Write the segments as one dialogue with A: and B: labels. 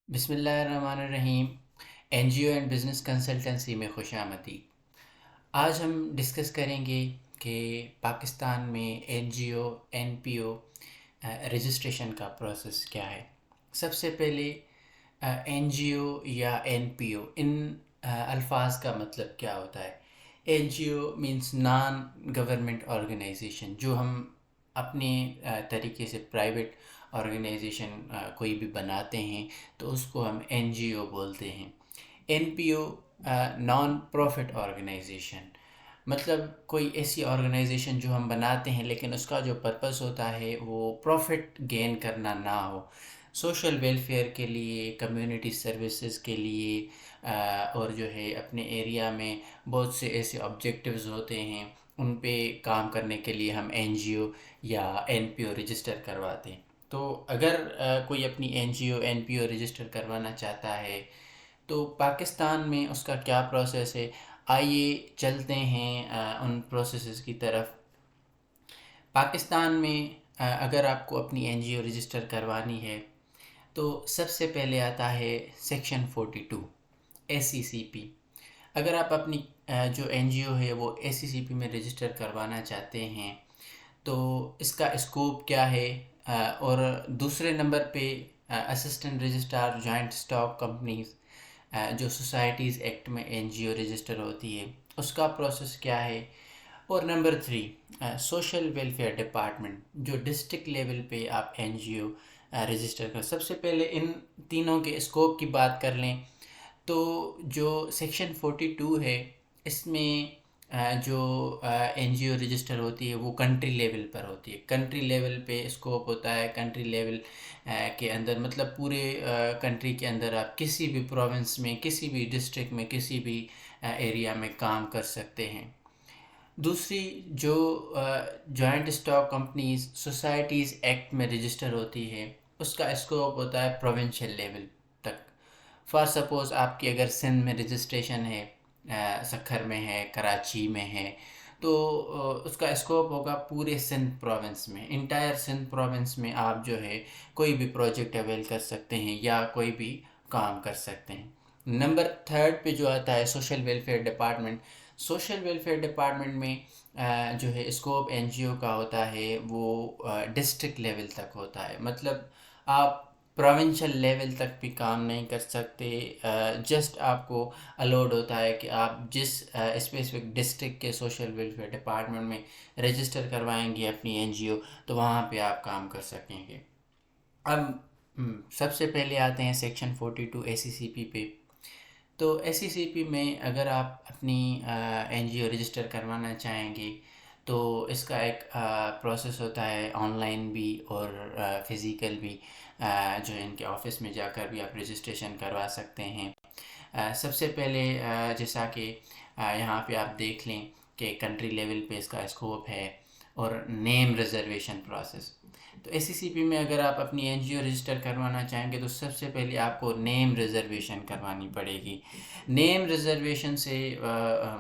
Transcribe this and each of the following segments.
A: بسم اللہ الرحمن الرحیم۔ N G O and business consultancy میں خوش آمدید۔ آج ہم ڈسکس کریں گے کہ پاکستان میں N G O N P او رجسٹریشن کا پروسیس کیا ہے۔ سب سے پہلے این جی او یا این پی او ان الفاظ کا مطلب کیا ہوتا ہے۔ N G O means non government organization, جو ہم اپنے طریقے سے پرائیویٹ آرگنائزیشن کوئی بھی بناتے ہیں تو اس کو ہم این جی او بولتے ہیں۔ این پی او نان پروفٹ آرگنائزیشن، مطلب کوئی ایسی آرگنائزیشن جو ہم بناتے ہیں لیکن اس کا جو پرپس ہوتا ہے وہ پروفٹ گین کرنا نہ ہو، سوشل ویلفیئر کے لیے، کمیونٹی سروسز کے لیے، اور جو ہے اپنے ایریا میں بہت سے ایسے آبجیکٹیوز ہوتے ہیں ان پہ کام کرنے کے لیے ہم این جی او یا این پی او رجسٹر کرواتے ہیں۔ تو اگر کوئی اپنی N G O N P O register کروانا چاہتا ہے تو پاکستان میں اس کا کیا پروسیس ہے، آئیے چلتے ہیں ان پروسیسز کی طرف۔ پاکستان میں اگر آپ کو اپنی این جی او رجسٹر کروانی ہے تو سب سے پہلے آتا ہے سیکشن 42 اے سی سی پی۔ اگر آپ اپنی جو این جی او ہے وہ اے سی سی پی میں رجسٹر کروانا چاہتے ہیں تو اس کا اسکوپ کیا ہے، اور دوسرے نمبر پہ assistant registrar joint stock companies, جو سوسائٹیز ایکٹ میں این جی او رجسٹر ہوتی ہے، اس کا پروسیس کیا ہے، اور نمبر 3 سوشل ویلفیئر ڈپارٹمنٹ، جو ڈسٹرکٹ لیول پہ آپ این جی او رجسٹر کر۔ سب سے پہلے ان تینوں کے اسکوپ کی بات کر لیں تو جو سیکشن 42 ہے اس میں جو این جی او رجسٹر ہوتی ہے وہ کنٹری لیول پر ہوتی ہے۔ کنٹری لیول پہ اسکوپ ہوتا ہے، کنٹری لیول کے اندر مطلب پورے کنٹری کے اندر آپ کسی بھی پروونس میں، کسی بھی ڈسٹرکٹ میں، کسی بھی ایریا میں کام کر سکتے ہیں۔ دوسری جو joint stock companies societies act میں رجسٹر ہوتی ہے اس کا اسکوپ ہوتا ہے پروونشل لیول تک۔ فار سپوز آپ کی اگر سندھ میں رجسٹریشن ہے، سکھر میں ہے، کراچی میں ہے، تو اس کا اسکوپ ہوگا پورے سندھ پروونس میں، انٹائر سندھ پروونس میں آپ جو ہے کوئی بھی پروجیکٹ اویل کر سکتے ہیں یا کوئی بھی کام کر سکتے ہیں۔ نمبر 3 پہ جو آتا ہے social welfare department. Social welfare department میں جو ہے اسکوپ این جی او کا ہوتا ہے وہ ڈسٹرکٹ لیول تک ہوتا ہے، مطلب آپ پروونشل لیول تک بھی کام نہیں کر سکتے، جسٹ آپ کو الاؤڈ ہوتا ہے کہ آپ جس اسپیسیفک ڈسٹرکٹ کے سوشل ویلفیئر ڈپارٹمنٹ میں رجسٹر کروائیں گے اپنی این جی او تو وہاں پہ آپ کام کر سکیں گے۔ اب سب سے پہلے آتے ہیں سیکشن 42 اے سی سی پی پہ۔ تو اے سی سی پی میں اگر آپ اپنی این جی او رجسٹر کروانا چاہیں گے تو اس کا ایک پروسیس ہوتا ہے، آن لائن بھی اور فزیکل بھی، جو ان کے آفس میں جا کر بھی آپ رجسٹریشن کروا سکتے ہیں۔ سب سے پہلے جیسا کہ یہاں پہ آپ دیکھ لیں کہ کنٹری لیول پہ اس کا اسکوپ ہے، اور نیم ریزرویشن پروسیس۔ تو اے سی سی پی میں اگر آپ اپنی این جی او رجسٹر کروانا چاہیں گے تو سب سے پہلے آپ کو نیم ریزرویشن کروانی پڑے گی۔ نیم ریزرویشن سے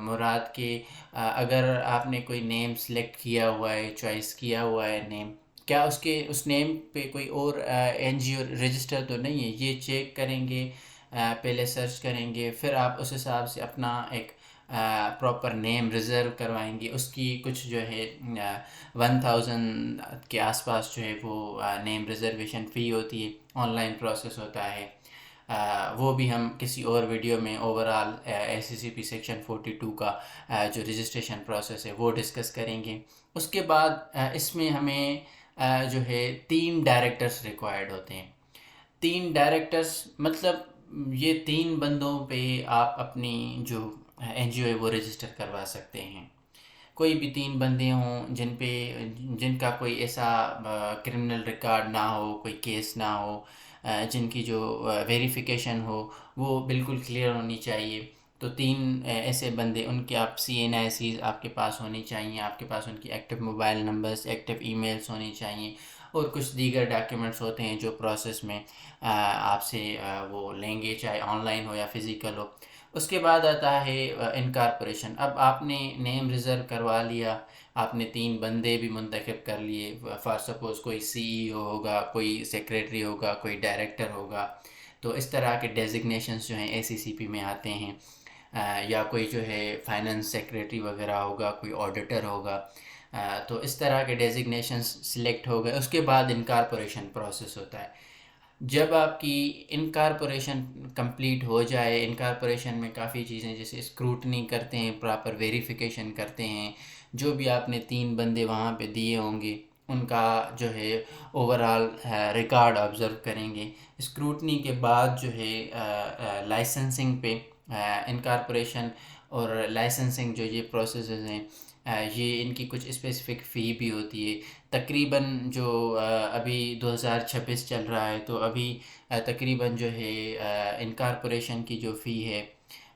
A: مراد کہ اگر آپ نے کوئی نیم سلیکٹ کیا ہوا ہے، چوائس کیا ہوا ہے نیم، کیا اس نیم پہ کوئی اور این جی او رجسٹر تو نہیں ہے، یہ چیک کریں گے، پہلے سرچ کریں گے، پھر آپ اس حساب سے اپنا ایک پراپر نیم ریزرو کروائیں گے۔ اس کی کچھ جو ہے 1000 کے آس پاس جو ہے وہ نیم ریزرویشن فی ہوتی ہے، آن لائن پروسیس ہوتا ہے۔ وہ بھی ہم کسی اور ویڈیو میں اوورال اے سی سی پی سیکشن 42 کا جو رجسٹریشن پروسیس ہے وہ ڈسکس کریں گے۔ اس کے بعد اس میں ہمیں جو ہے 3 ڈائریکٹرز ریکوائرڈ ہوتے ہیں۔ 3 ڈائریکٹرز مطلب یہ 3 بندوں پہ آپ اپنی جو این جی او ہے وہ رجسٹر کروا سکتے ہیں۔ کوئی بھی 3 بندے ہوں جن کا کوئی ایسا کرمنل ریکارڈ نہ ہو، کوئی کیس نہ ہو، جن کی جو ویریفیکیشن ہو وہ بالکل کلیئر ہونی چاہیے۔ تو 3 ایسے بندے، ان کے آپ سی این آئی سیز آپ کے پاس ہونی چاہیے، آپ کے پاس ان کی active mobile numbers, active e mails ہونی چاہیے، اور کچھ دیگر ڈاکیومنٹس ہوتے ہیں جو پروسیس میں آپ سے وہ لیں گے، چاہے آن لائن ہو یا فزیکل ہو۔ اس کے بعد آتا ہے انکارپوریشن۔ اب آپ نے نیم ریزرو کروا لیا، آپ نے 3 بندے بھی منتخب کر لیے، فار سپوز کوئی سی ای او ہوگا، کوئی سیکریٹری ہوگا، کوئی ڈائریکٹر ہوگا، تو اس طرح کے ڈیزگنیشنز جو ہیں ACCP میں آتے ہیں، یا کوئی جو ہے فائنانس سیکریٹری وغیرہ ہوگا، کوئی آڈیٹر ہوگا، تو اس طرح کے ڈیزگنیشنز سلیکٹ ہو گئے۔ اس کے بعد انکارپوریشن پروسیس ہوتا ہے۔ جب آپ کی انکارپوریشن کمپلیٹ ہو جائے، انکارپوریشن میں کافی چیزیں جیسے اسکروٹنی کرتے ہیں، پراپر ویریفیکیشن کرتے ہیں، جو بھی آپ نے 3 بندے وہاں پہ دیے ہوں گے ان کا جو ہے اوورال ریکارڈ آبزرو کریں گے۔ اسکروٹنی کے بعد جو ہے لائسنسنگ پہ انکارپوریشن اور لائسنسنگ جو یہ پروسیسز ہیں، یہ ان کی کچھ اسپیسیفک فی بھی ہوتی ہے۔ تقریباً جو ابھی 2026 چل رہا ہے تو ابھی تقریباً جو ہے انکارپوریشن کی جو فی ہے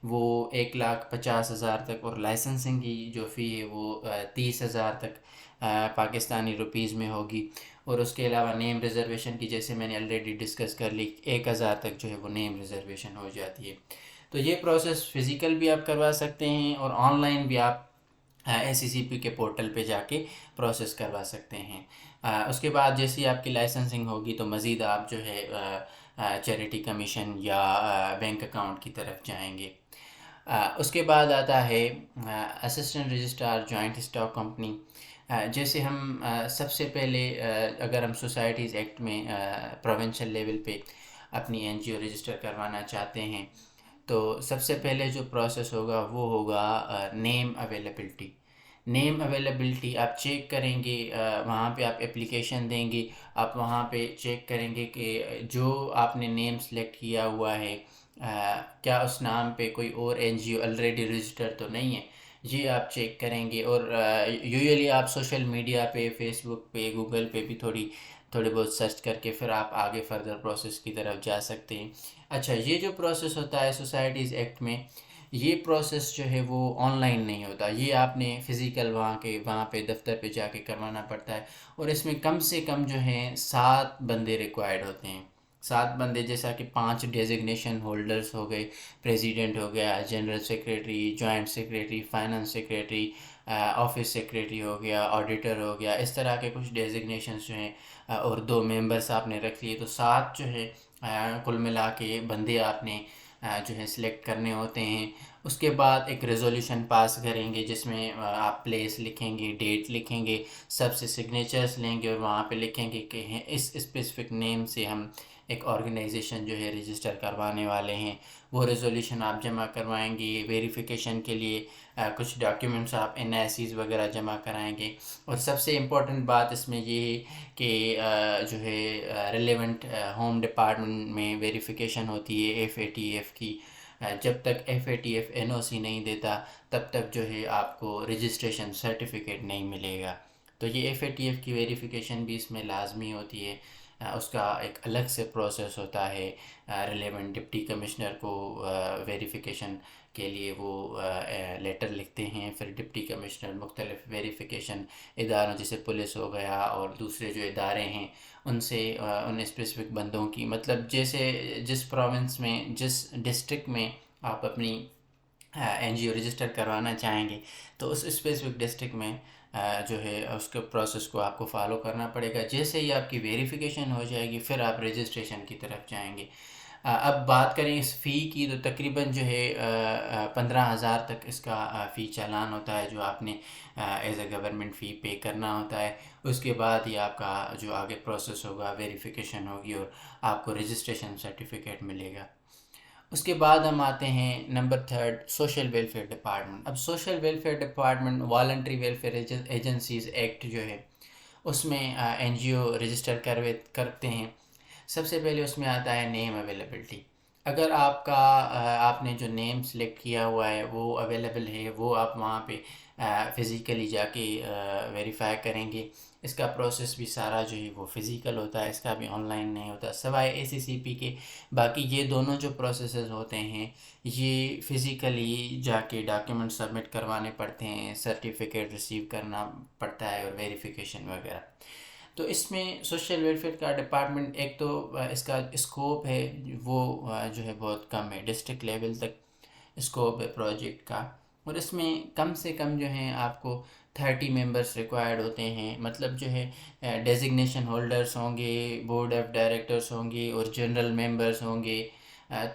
A: وہ 1,50,000 تک، اور لائسنسنگ کی جو فی ہے وہ 30,000 تک پاکستانی روپیز میں ہوگی۔ اور اس کے علاوہ نیم ریزرویشن کی جیسے میں نے آلریڈی ڈسکس کر لی، 1,000 تک جو ہے وہ نیم ریزرویشن ہو جاتی ہے۔ تو یہ پروسیس فزیکل بھی آپ کروا سکتے ہیں اور آن لائن بھی آپ ACCP کے پورٹل پہ جا کے پروسیس کروا سکتے ہیں۔ اس کے بعد جیسی آپ کی لائسنسنگ ہوگی تو مزید آپ جو ہے چیریٹی کمیشن یا بینک اکاؤنٹ کی طرف جائیں گے۔ اس کے بعد آتا ہے assistant registrar joint stock company. جیسے ہم سب سے پہلے اگر ہم سوسائٹیز ایکٹ میں پروونشل لیول پہ اپنی NGO رجسٹر کروانا چاہتے ہیں تو سب سے پہلے جو پروسیس ہوگا وہ ہوگا نیم اویلیبلٹی۔ نیم اویلیبلٹی آپ چیک کریں گے، وہاں پہ آپ اپلیکیشن دیں گے، آپ وہاں پہ چیک کریں گے کہ جو آپ نے نیم سلیکٹ کیا ہوا ہے کیا اس نام پہ کوئی اور NGO آلریڈی رجسٹر تو نہیں ہے، یہ آپ چیک کریں گے۔ اور یوزلی آپ سوشل میڈیا پہ، فیس بک پہ، گوگل پہ بھی تھوڑے بہت سرچ کر کے پھر آپ آگے فردر پروسیس کی طرف جا سکتے ہیں۔ اچھا، یہ جو پروسیس ہوتا ہے سوسائٹیز ایکٹ میں، یہ پروسیس جو ہے وہ آن لائن نہیں ہوتا، یہ آپ نے فزیکل وہاں پہ دفتر پہ جا کے کروانا پڑتا ہے۔ اور اس میں کم سے کم جو ہیں 7 بندے ریکوائرڈ ہوتے ہیں۔ 7 بندے جیسا کہ 5 ڈیزگنیشن ہولڈرز ہو گئے، پریزیڈنٹ ہو گیا، general secretary, joint secretary, finance secretary, office secretary ہو گیا، آڈیٹر ہو گیا، اس طرح کے کچھ ڈیزگنیشنز جو ہیں، اور 2 ممبرس آپ نے رکھ لیے، تو 7 جو ہے کل ملا کے بندے آپ نے جو ہے سلیکٹ کرنے ہوتے ہیں۔ اس کے بعد ایک ریزولوشن پاس کریں گے جس میں آپ پلیس لکھیں گے، ڈیٹ لکھیں گے، سب سے سگنیچرز لیں گے اور وہاں پہ لکھیں گے کہ اس اسپیسیفک نیم سے ہم ایک آرگنائزیشن جو ہے رجسٹر کروانے والے ہیں۔ وہ ریزولوشن آپ جمع کروائیں گے، ویریفیکیشن کے لیے کچھ ڈاکیومنٹس آپ NICs وغیرہ جمع کرائیں گے۔ اور سب سے امپورٹنٹ بات اس میں یہ ہے کہ جو ہے ریلیونٹ ہوم ڈپارٹمنٹ میں ویریفیکیشن ہوتی ہے FATF کی۔ جب تک FATF NOC نہیں دیتا تب تک جو ہے آپ کو رجسٹریشن سرٹیفکیٹ نہیں ملے گا۔ تو یہ FATF کی ویریفیکیشن بھی اس میں لازمی ہوتی ہے۔ اس کا ایک الگ سے پروسیس ہوتا ہے، ریلیونٹ ڈپٹی کمشنر کو ویریفیکیشن کے لیے وہ لیٹر لکھتے ہیں، پھر ڈپٹی کمشنر مختلف ویریفیکیشن اداروں جیسے پولیس ہو گیا اور دوسرے جو ادارے ہیں ان سے ان اسپیسیفک بندوں کی، مطلب جیسے جس پروونس میں، جس ڈسٹرکٹ میں آپ اپنی NGO رجسٹر کروانا چاہیں گے تو اس اسپیسیفک ڈسٹرکٹ میں جو ہے اس کے پروسیس کو آپ کو فالو کرنا پڑے گا۔ جیسے ہی آپ کی ویریفیکیشن ہو جائے گی پھر آپ رجسٹریشن کی طرف جائیں گے۔ اب بات کریں اس فی کی تو تقریباً جو ہے 15,000 تک اس کا فی چالان ہوتا ہے جو آپ نے ایز اے گورنمنٹ فی پے کرنا ہوتا ہے۔ اس کے بعد ہی آپ کا جو آگے پروسیس ہوگا ویریفیکیشن ہوگی اور آپ کو رجسٹریشن سرٹیفکیٹ ملے گا۔ اس کے بعد ہم آتے ہیں نمبر 3 سوشل ویلفیئر ڈپارٹمنٹ۔ اب social welfare department voluntary welfare agencies act جو ہے اس میں NGO رجسٹر کرتے ہیں۔ سب سے پہلے اس میں آتا ہے نیم اویلیبلٹی۔ اگر آپ نے جو نیم سلیکٹ کیا ہوا ہے وہ اویلیبل ہے، وہ آپ وہاں پہ فزیکلی جا کے ویریفائی کریں گے۔ اس کا پروسیس بھی سارا جو ہے وہ فزیکل ہوتا ہے، اس کا بھی آن لائن نہیں ہوتا، سوائے ACCP کے۔ باقی یہ دونوں جو پروسیسز ہوتے ہیں یہ فزیکلی جا کے ڈاکیومنٹ سبمٹ کروانے پڑتے ہیں، سرٹیفکیٹ ریسیو کرنا پڑتا ہے اور ویریفیکیشن وغیرہ۔ تو اس میں سوشل ویلفیئر کا ڈپارٹمنٹ ایک تو اس کا اسکوپ ہے وہ جو ہے بہت کم ہے، ڈسٹرکٹ لیول تک اسکوپ ہے پروجیکٹ کا، اور اس میں کم سے کم جو ہیں آپ کو 30 ممبرس ریکوائرڈ ہوتے ہیں۔ مطلب جو ہے ڈیزگنیشن ہولڈرس ہوں گے، بورڈ آف ڈائریکٹرس ہوں گے اور جنرل ممبرس ہوں گے،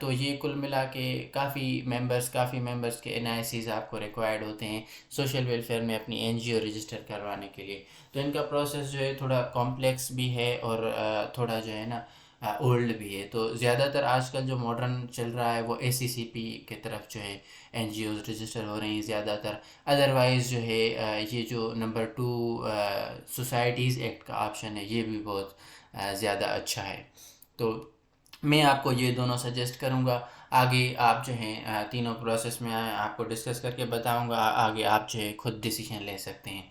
A: تو یہ کل ملا کے کافی ممبرس کے NICs آپ کو ریکوائرڈ ہوتے ہیں سوشل ویلفیئر میں اپنی NGO رجسٹر کروانے کے لیے. تو ان کا پروسیس جو ہے تھوڑا کمپلیکس بھی ہے اور تھوڑا جو ہے نا اولڈ بھی ہے. تو زیادہ تر آج کل جو ماڈرن چل رہا ہے وہ ACCP کی طرف جو ہے NGOs رجسٹر ہو رہے ہیں زیادہ تر. ادروائز جو ہے یہ جو نمبر 2 سوسائٹیز ایکٹ کا آپشن ہے یہ بھی بہت زیادہ اچھا ہے. تو میں آپ کو یہ دونوں سجیسٹ کروں گا. آگے آپ جو ہیں تینوں پروسیس میں آپ کو ڈسکس کر کے بتاؤں گا, آگے آپ جو ہے خود ڈیسیشن لے سکتے ہیں.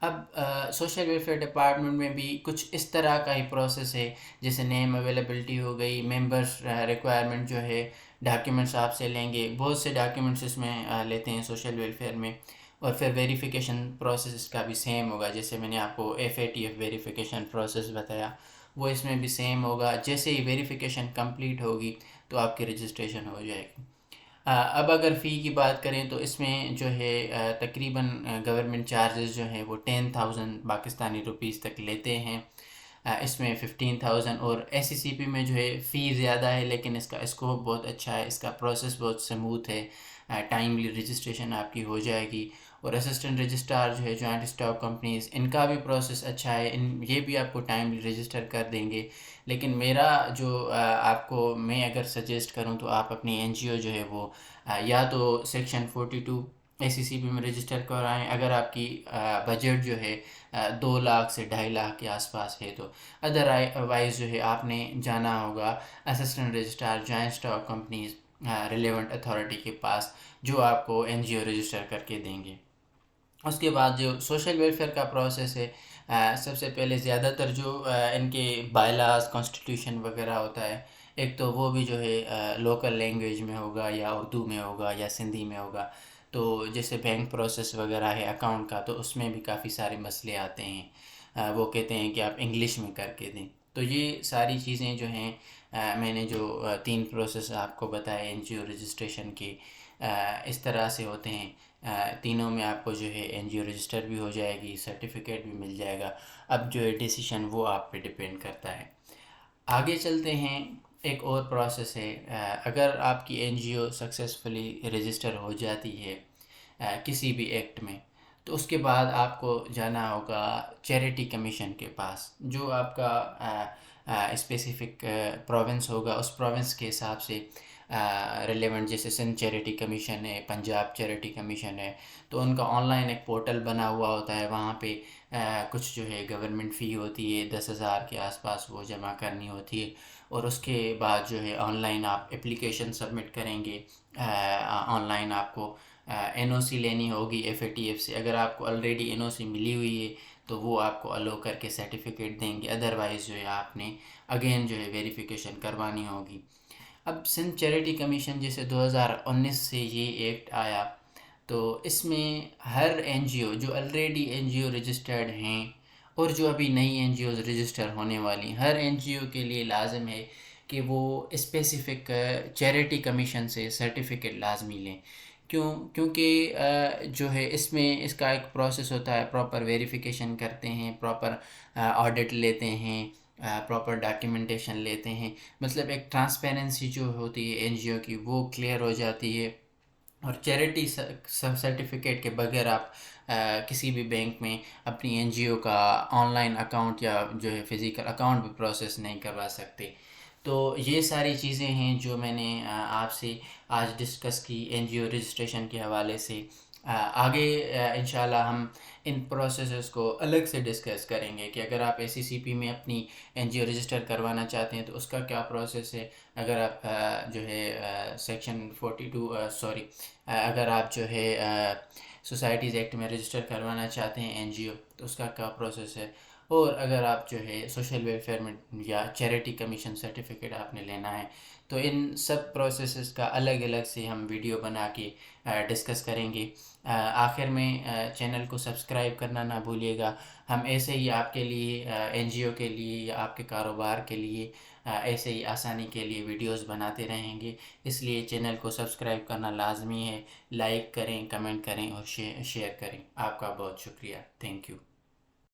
A: اب سوشل ویلفیئر ڈپارٹمنٹ میں بھی کچھ اس طرح کا ہی پروسیس ہے, جیسے نیم اویلیبلٹی ہو گئی, ممبرس ریکوائرمنٹ جو ہے, ڈاکیومنٹس آپ سے لیں گے, بہت سے ڈاکیومنٹس اس میں لیتے ہیں سوشل ویلفیئر میں. اور پھر ویریفیکیشن پروسیس اس کا بھی سیم ہوگا, جیسے میں نے آپ کو FATF ویریفیکیشن پروسیس بتایا وہ اس میں بھی سیم ہوگا. جیسے ہی ویریفیکیشن کمپلیٹ ہوگی تو آپ کی رجسٹریشن ہو جائے گی. اب اگر فی کی بات کریں تو اس میں جو ہے تقریباً گورنمنٹ چارجز جو ہیں وہ 10,000 پاکستانی روپیز تک لیتے ہیں. اس میں 15,000 اور ACCP میں جو ہے فی زیادہ ہے لیکن اس کا اسکوپ بہت اچھا ہے, اس کا پروسیس بہت سموتھ ہے, ٹائملی رجسٹریشن آپ کی ہو جائے گی. اور اسسٹنٹ رجسٹرار جو ہے جوائنٹ اسٹاک کمپنیز, ان کا بھی پروسیس اچھا ہے, یہ بھی آپ کو ٹائملی رجسٹر کر دیں گے. لیکن میرا جو آپ کو میں اگر سجیسٹ کروں تو آپ اپنی NGO جو ہے وہ یا تو سیکشن 42 ACCP میں رجسٹر کرائیں اگر آپ کی بجٹ جو ہے 2 لاکھ سے 2.5 لاکھ کے آس پاس ہے تو. ادروائز جو ہے آپ نے جانا ہوگا assistant registrar joint stock companies relevant authority کے پاس, جو آپ کو NGO رجسٹر کر کے دیں گے. اس کے بعد جو سوشل ویلفیئر کا پروسیس ہے, سب سے پہلے زیادہ تر جو ان کے بائی لاز کانسٹیٹیوشن وغیرہ ہوتا ہے, ایک تو وہ بھی جو ہے لوکل لینگویج میں ہوگا یا اردو میں ہوگا یا سندھی میں ہوگا. تو جیسے بینک پروسیس وغیرہ ہے اکاؤنٹ کا, تو اس میں بھی کافی سارے مسئلے آتے ہیں, وہ کہتے ہیں کہ آپ انگلش میں کر کے دیں. تو یہ ساری چیزیں جو ہیں میں نے جو 3 پروسیس آپ کو بتائے NGO رجسٹریشن کے, اس طرح سے ہوتے ہیں. تینوں میں آپ کو جو ہے NGO رجسٹر بھی ہو جائے گی, سرٹیفکیٹ بھی مل جائے گا. اب جو ہے ڈیسیشن وہ آپ پہ ڈپینڈ کرتا ہے. آگے چلتے ہیں. ایک اور پروسیس ہے, اگر آپ کی NGO سکسیزفلی رجسٹر ہو جاتی ہے کسی بھی ایکٹ میں, تو اس کے بعد آپ کو جانا ہوگا چیریٹی کمیشن کے پاس, جو آپ کا اسپیسیفک پروونس ہوگا اس پروونس کے حساب سے ریلیونٹ, جیسے سندھ چیریٹی کمیشن ہے, پنجاب چیریٹی کمیشن ہے, تو ان کا آن لائن ایک پورٹل بنا ہوا ہوتا ہے. وہاں پہ کچھ جو ہے گورنمنٹ فی ہوتی ہے 10,000 کے آس پاس, وہ جمع کرنی ہوتی ہے. اور اس کے بعد جو ہے آن لائن آپ اپلیکیشن سبمٹ کریں گے, آن لائن آپ کو NOC لینی ہوگی FATF سے. اگر آپ کو آلریڈی NOC ملی ہوئی ہے تو وہ آپ کو الو کر کے سرٹیفکیٹ دیں گے, ادروائز جو ہے آپ نے اگین جو ہے ویریفیکیشن کروانی ہوگی. اب سندھ چیریٹی کمیشن جیسے 2019 سے یہ ایکٹ آیا, تو اس میں ہر NGO جو آلریڈی NGO رجسٹرڈ ہیں اور جو ابھی نئی NGOs رجسٹر ہونے والی, ہر NGO کے لیے لازم ہے کہ وہ اسپیسیفک چیریٹی کمیشن سے سرٹیفکیٹ لازمی لیں. کیونکہ جو ہے اس میں اس کا ایک پروسیس ہوتا ہے, پراپر ویریفیکیشن کرتے ہیں, پراپر آڈٹ لیتے ہیں, پراپر ڈاکیومنٹیشن لیتے ہیں. مطلب ایک ٹرانسپیرنسی جو ہوتی ہے NGO کی وہ کلیئر ہو جاتی ہے. اور چیریٹی سرٹیفکیٹ کے بغیر آپ کسی بھی بینک میں اپنی NGO کا آن لائن اکاؤنٹ یا جو ہے فزیکل اکاؤنٹ بھی پروسیس نہیں کروا سکتے. تو یہ ساری چیزیں ہیں جو میں نے آپ سے آج ڈسکس کی NGO رجسٹریشن کے حوالے سے. آگے انشاءاللہ ہم ان پروسیسز کو الگ سے ڈسکس کریں گے کہ اگر آپ ACCP میں اپنی NGO رجسٹر کروانا چاہتے ہیں تو اس کا کیا پروسیس ہے. اگر آپ جو ہے سیکشن 42 اگر آپ جو ہے سوسائٹیز ایکٹ میں رجسٹر کروانا چاہتے ہیں NGO تو اس کا کیا پروسیس ہے. اور اگر آپ جو ہے سوشل ویلفیئر میں یا چیریٹی کمیشن سرٹیفکیٹ آپ نے لینا ہے تو ان سب پروسیسز کا الگ الگ سے ہم ویڈیو بنا کے ڈسکس کریں گے. آخر میں چینل کو سبسکرائب کرنا نہ بھولیے گا. ہم ایسے ہی آپ کے لیے NGO کے لیے یا آپ کے کاروبار کے لیے ایسے ہی آسانی کے لیے ویڈیوز بناتے رہیں گے. اس لیے چینل کو سبسکرائب کرنا لازمی ہے. لائک کریں, کمنٹ کریں اور شیئر کریں. آپ کا بہت شکریہ. Thank you.